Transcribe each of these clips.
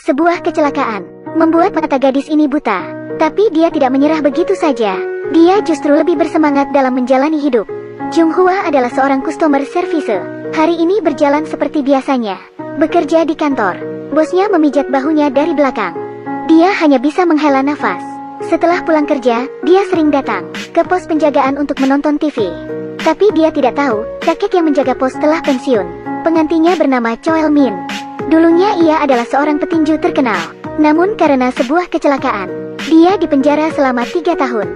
Sebuah kecelakaan membuat mata gadis ini buta. Tapi dia tidak menyerah begitu saja. Dia justru lebih bersemangat dalam menjalani hidup. Junghwa adalah seorang customer service. Hari ini berjalan seperti biasanya. Bekerja di kantor. Bosnya memijat bahunya dari belakang. Dia hanya bisa menghela nafas. Setelah pulang kerja, dia sering datang ke pos penjagaan untuk menonton TV. Tapi dia tidak tahu, kakek yang menjaga pos telah pensiun. Pengantinnya bernama Choel Min. Dulunya ia adalah seorang petinju terkenal. Namun karena sebuah kecelakaan, dia dipenjara selama 3 tahun.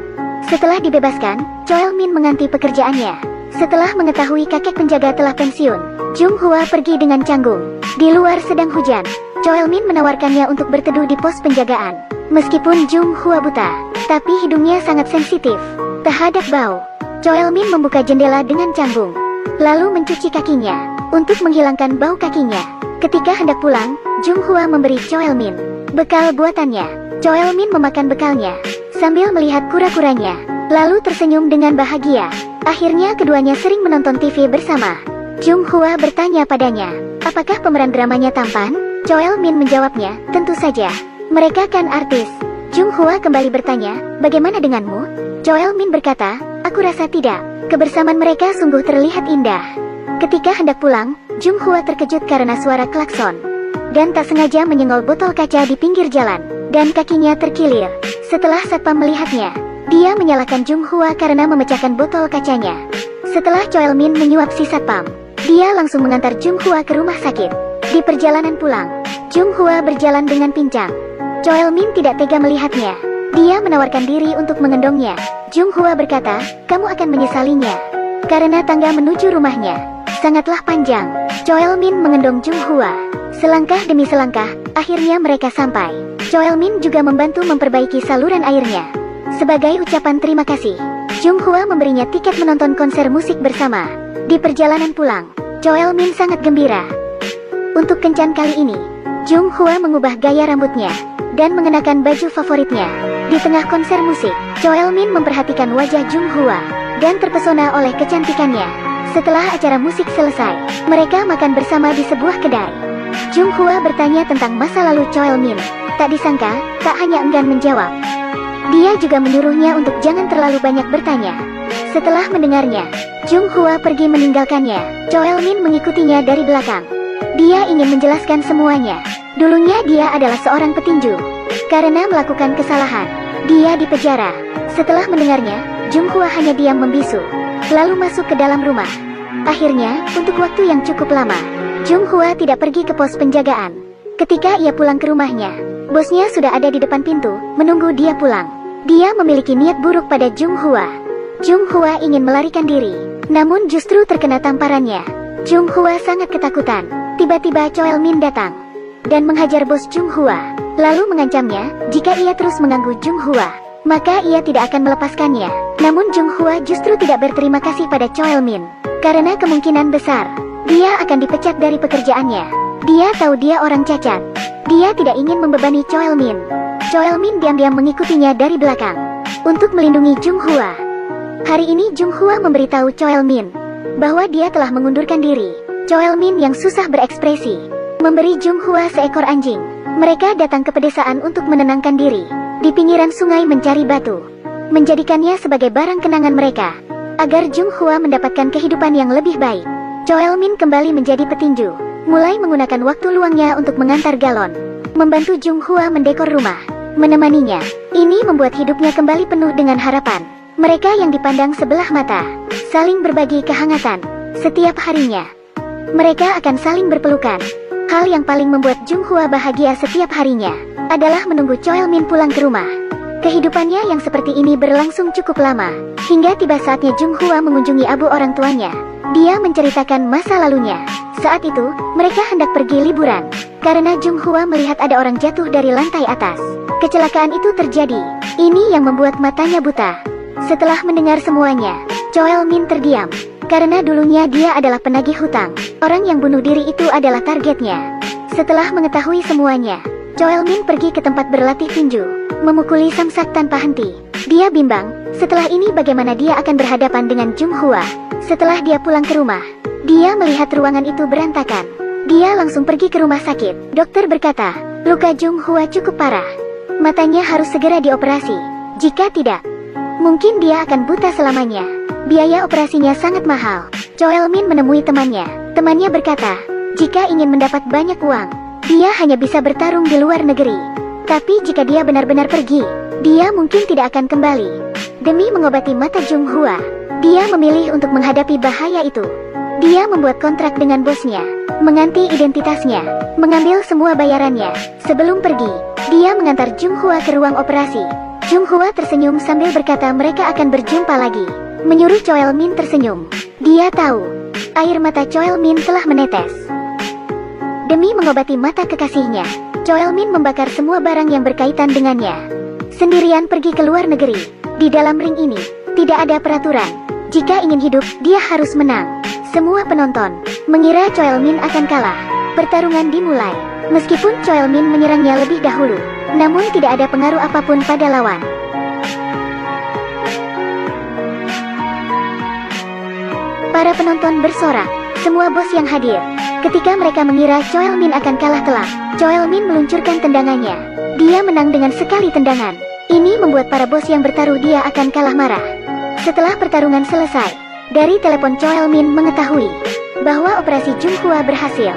Setelah dibebaskan, Choel Min mengganti pekerjaannya. Setelah mengetahui kakek penjaga telah pensiun, Junghwa pergi dengan canggung. Di luar sedang hujan. Choel Min menawarkannya untuk berteduh di pos penjagaan. Meskipun Junghwa buta, tapi hidungnya sangat sensitif terhadap bau. Choel Min membuka jendela dengan canggung, lalu mencuci kakinya untuk menghilangkan bau kakinya. Ketika hendak pulang, Junghwa memberi Choel Min bekal buatannya. Choel Min memakan bekalnya sambil melihat kura-kuranya, lalu tersenyum dengan bahagia. Akhirnya keduanya sering menonton TV bersama. Junghwa bertanya padanya, apakah pemeran dramanya tampan? Choel Min menjawabnya, tentu saja. Mereka kan artis. Junghwa kembali bertanya, bagaimana denganmu? Choel Min berkata, aku rasa tidak. Kebersamaan mereka sungguh terlihat indah. Ketika hendak pulang, Junghwa terkejut karena suara klakson. Dan tak sengaja menyenggol botol kaca di pinggir jalan. Dan kakinya terkilir. Setelah satpam melihatnya, dia menyalahkan Junghwa karena memecahkan botol kacanya. Setelah Choel Min menyuap si satpam, dia langsung mengantar Junghwa ke rumah sakit. Di perjalanan pulang, Junghwa berjalan dengan pincang. Choel Min tidak tega melihatnya. Dia menawarkan diri untuk mengendongnya. Junghwa berkata, kamu akan menyesalinya. Karena tangga menuju rumahnya sangatlah panjang. Choel Min mengendong Junghwa. Selangkah demi selangkah, akhirnya mereka sampai. Choel Min juga membantu memperbaiki saluran airnya. Sebagai ucapan terima kasih, Junghwa memberinya tiket menonton konser musik bersama. Di perjalanan pulang, Choel Min sangat gembira. Untuk kencan kali ini, Junghwa mengubah gaya rambutnya dan mengenakan baju favoritnya. Di tengah konser musik, Choel Min memperhatikan wajah Junghwa dan terpesona oleh kecantikannya. Setelah acara musik selesai, mereka makan bersama di sebuah kedai. Junghwa bertanya tentang masa lalu Choel Min. Tak disangka, tak hanya enggan menjawab, dia juga menyuruhnya untuk jangan terlalu banyak bertanya. Setelah mendengarnya, Junghwa pergi meninggalkannya. Choel Min mengikutinya dari belakang. Dia ingin menjelaskan semuanya. Dulunya dia adalah seorang petinju. Karena melakukan kesalahan, dia dipenjara. Setelah mendengarnya, Junghwa hanya diam membisu, lalu masuk ke dalam rumah. Akhirnya, untuk waktu yang cukup lama, Junghwa tidak pergi ke pos penjagaan. Ketika ia pulang ke rumahnya, bosnya sudah ada di depan pintu, menunggu dia pulang. Dia memiliki niat buruk pada Junghwa. Junghwa ingin melarikan diri, namun justru terkena tamparannya. Junghwa sangat ketakutan. Tiba-tiba Choel Min datang dan menghajar bos Junghwa, lalu mengancamnya, jika ia terus mengganggu Junghwa, maka ia tidak akan melepaskannya. Namun Junghwa justru tidak berterima kasih pada Choel Min. Karena kemungkinan besar, dia akan dipecat dari pekerjaannya. Dia tahu dia orang cacat. Dia tidak ingin membebani Choel Min. Choel Min diam-diam mengikutinya dari belakang untuk melindungi Junghwa. Hari ini Junghwa memberitahu Choel Min bahwa dia telah mengundurkan diri. Choel Min yang susah berekspresi memberi Junghwa seekor anjing. Mereka datang ke pedesaan untuk menenangkan diri. Di pinggiran sungai mencari batu, menjadikannya sebagai barang kenangan mereka, agar Junghwa mendapatkan kehidupan yang lebih baik. Choel Min kembali menjadi petinju, mulai menggunakan waktu luangnya untuk mengantar galon, membantu Junghwa mendekor rumah, menemaninya. Ini membuat hidupnya kembali penuh dengan harapan. Mereka yang dipandang sebelah mata, saling berbagi kehangatan. Setiap harinya, mereka akan saling berpelukan. Hal yang paling membuat Junghwa bahagia setiap harinya adalah menunggu Choel Min pulang ke rumah. Kehidupannya yang seperti ini berlangsung cukup lama, hingga tiba saatnya Junghwa mengunjungi abu orang tuanya. Dia menceritakan masa lalunya. Saat itu, mereka hendak pergi liburan. Karena Junghwa melihat ada orang jatuh dari lantai atas. Kecelakaan itu terjadi. Ini yang membuat matanya buta. Setelah mendengar semuanya, Choel Min terdiam. Karena dulunya dia adalah penagih hutang. Orang yang bunuh diri itu adalah targetnya. Setelah mengetahui semuanya, Choel Min pergi ke tempat berlatih tinju, memukuli samsak tanpa henti. Dia bimbang, setelah ini bagaimana dia akan berhadapan dengan Junghwa. Setelah dia pulang ke rumah, dia melihat ruangan itu berantakan. Dia langsung pergi ke rumah sakit. Dokter berkata, Luka Jung Hwa cukup parah. Matanya harus segera dioperasi. Jika tidak, mungkin dia akan buta selamanya. Biaya operasinya sangat mahal. Choel Min menemui temannya. Temannya berkata, jika ingin mendapat banyak uang, dia hanya bisa bertarung di luar negeri. Tapi jika dia benar-benar pergi, dia mungkin tidak akan kembali. Demi mengobati mata Jung Hwa, dia memilih untuk menghadapi bahaya itu. Dia membuat kontrak dengan bosnya, mengganti identitasnya, mengambil semua bayarannya. Sebelum pergi, dia mengantar Jung Hwa ke ruang operasi. Jung Hwa tersenyum sambil berkata mereka akan berjumpa lagi, menyuruh Choel Min tersenyum. Dia tahu, air mata Choel Min telah menetes. Demi mengobati mata kekasihnya, Choel Min membakar semua barang yang berkaitan dengannya. Sendirian pergi ke luar negeri. Di dalam ring ini, tidak ada peraturan. Jika ingin hidup, dia harus menang. Semua penonton mengira Choel Min akan kalah. Pertarungan dimulai. Meskipun Choel Min menyerangnya lebih dahulu, namun tidak ada pengaruh apapun pada lawan. Para penonton bersorak, semua bos yang hadir. Ketika mereka mengira Choel Min akan kalah telak, Choel Min meluncurkan tendangannya. Dia menang dengan sekali tendangan. Ini membuat para bos yang bertaruh dia akan kalah marah. Setelah pertarungan selesai, dari telepon Choel Min mengetahui bahwa operasi Jung Hwa berhasil.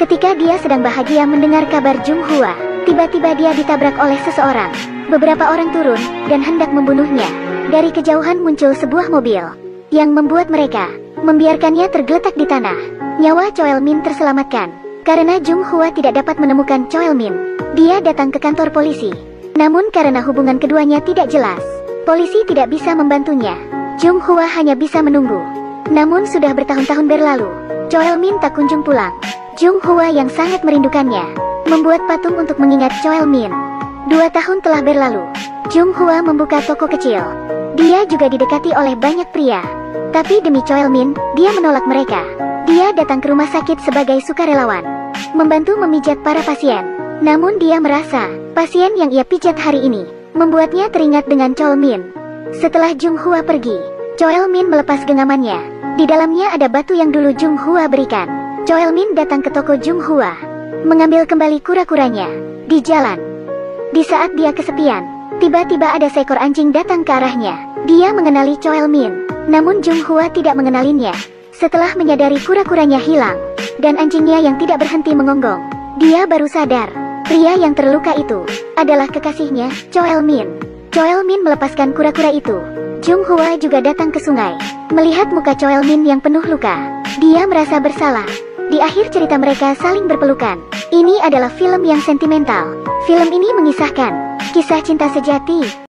Ketika dia sedang bahagia mendengar kabar Jung Hwa, tiba-tiba dia ditabrak oleh seseorang. Beberapa orang turun dan hendak membunuhnya. Dari kejauhan muncul sebuah mobil yang membuat mereka membiarkannya tergeletak di tanah. Nyawa Choel Min terselamatkan karena Jung Hwa tidak dapat menemukan Choel Min. Dia datang ke kantor polisi. Namun karena hubungan keduanya tidak jelas, polisi tidak bisa membantunya. Jung Hwa hanya bisa menunggu. Namun sudah bertahun-tahun berlalu, Choel Min tak kunjung pulang. Jung Hwa yang sangat merindukannya, membuat patung untuk mengingat Choel Min. 2 tahun telah berlalu. Jung Hwa membuka toko kecil. Dia juga didekati oleh banyak pria. Tapi demi Choel Min, dia menolak mereka. Dia datang ke rumah sakit sebagai sukarelawan, membantu memijat para pasien. Namun dia merasa, pasien yang ia pijat hari ini, membuatnya teringat dengan Choel Min. Setelah Jung Hwa pergi, Choel Min melepas genggamannya. Di dalamnya ada batu yang dulu Jung Hwa berikan. Choel Min datang ke toko Jung Hwa, mengambil kembali kura-kuranya. Di jalan, di saat dia kesepian, tiba-tiba ada seekor anjing datang ke arahnya. Dia mengenali Choel Min, namun Jung Hwa tidak mengenalinya. Setelah menyadari kura-kuranya hilang, dan anjingnya yang tidak berhenti mengonggong, dia baru sadar, pria yang terluka itu adalah kekasihnya, Choel Min. Choel Min melepaskan kura-kura itu. Jung Hwa juga datang ke sungai. Melihat muka Choel Min yang penuh luka, dia merasa bersalah. Di akhir cerita mereka saling berpelukan. Ini adalah film yang sentimental. Film ini mengisahkan kisah cinta sejati